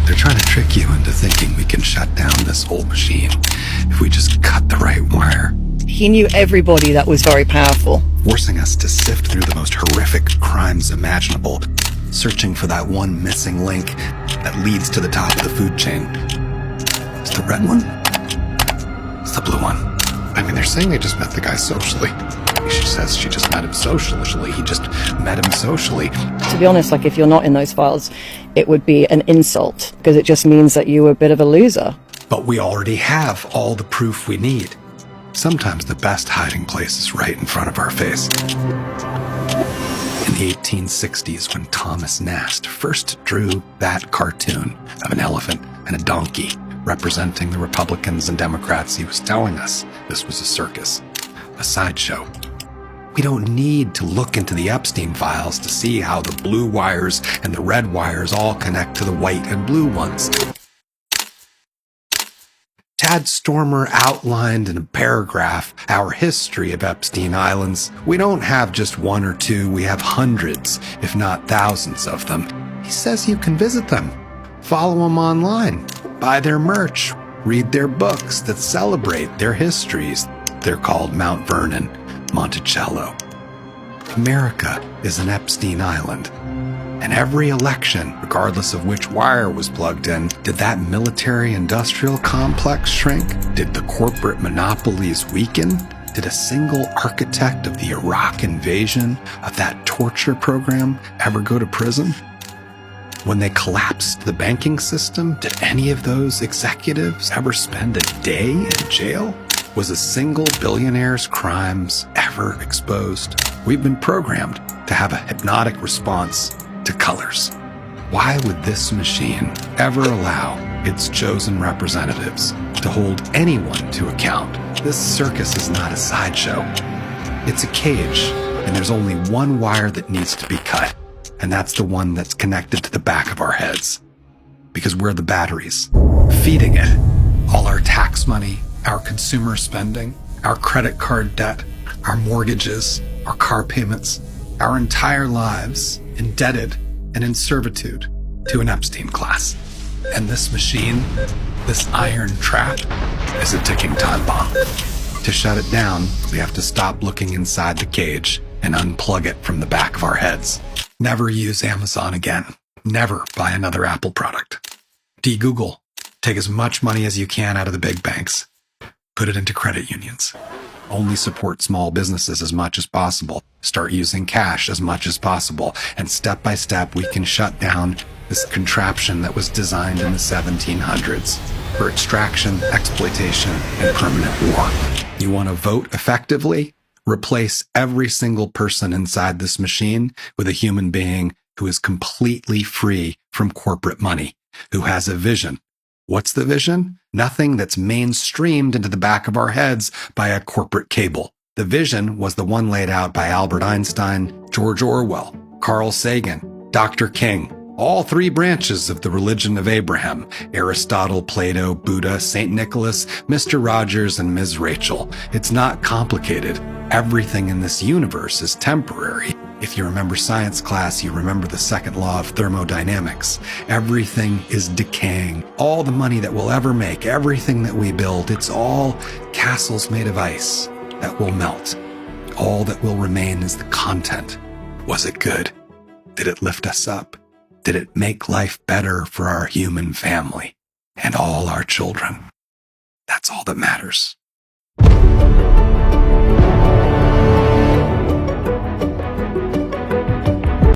They're trying to trick you into thinking we can shut down this old machine if we just cut the right wire. He knew everybody that was very powerful. Forcing us to sift through the most horrific crimes imaginable, searching for that one missing link that leads to the top of the food chain. It's the red one? It's the blue one. I mean, they're saying they just met the guy socially. She says she just met him socially. He just met him socially. To be honest, like, if you're not in those files, it would be an insult, because it just means that you were a bit of a loser. But we already have all the proof we need. Sometimes the best hiding place is right in front of our face. In the 1860s, when Thomas Nast first drew that cartoon of an elephant and a donkey representing the Republicans and Democrats, he was telling us this was a circus, a sideshow. We don't need to look into the Epstein files to see how the blue wires and the red wires all connect to the white and blue ones. Tad Stormer outlined in a paragraph our history of Epstein Islands. We don't have just one or two, we have hundreds, if not thousands of them. He says you can visit them, follow them online, buy their merch, read their books that celebrate their histories. They're called Mount Vernon, Monticello. America is an Epstein Island. And every election, regardless of which wire was plugged in, did that military-industrial complex shrink? Did the corporate monopolies weaken? Did a single architect of the Iraq invasion, of that torture program, ever go to prison? When they collapsed the banking system, did any of those executives ever spend a day in jail? Was a single billionaire's crimes ever exposed? We've been programmed to have a hypnotic response to colors. Why would this machine ever allow its chosen representatives to hold anyone to account? This circus is not a sideshow. It's a cage, and there's only one wire that needs to be cut, and that's the one that's connected to the back of our heads. Because we're the batteries, feeding it. All our tax money, our consumer spending, our credit card debt, our mortgages, our car payments, our entire lives indebted and in servitude to an Epstein class. And this machine, this iron trap, is a ticking time bomb. To shut it down, we have to stop looking inside the cage and unplug it from the back of our heads. Never use Amazon again. Never buy another Apple product. De-Google. Take as much money as you can out of the big banks. Put it into credit unions. Only support small businesses as much as possible. Start using cash as much as possible. And step by step, we can shut down this contraption that was designed in the 1700s for extraction, exploitation, and permanent war. You want to vote effectively? Replace every single person inside this machine with a human being who is completely free from corporate money, who has a vision. What's the vision? Nothing that's mainstreamed into the back of our heads by a corporate cable. The vision was the one laid out by Albert Einstein, George Orwell, Carl Sagan, Dr. King, all three branches of the religion of Abraham: Aristotle, Plato, Buddha, St. Nicholas, Mr. Rogers, and Ms. Rachel. It's not complicated. Everything in this universe is temporary. If you remember science class, you remember the second law of thermodynamics. Everything is decaying. All the money that we'll ever make, everything that we build, it's all castles made of ice that will melt. All that will remain is the content. Was it good? Did it lift us up? Did it make life better for our human family and all our children? That's all that matters.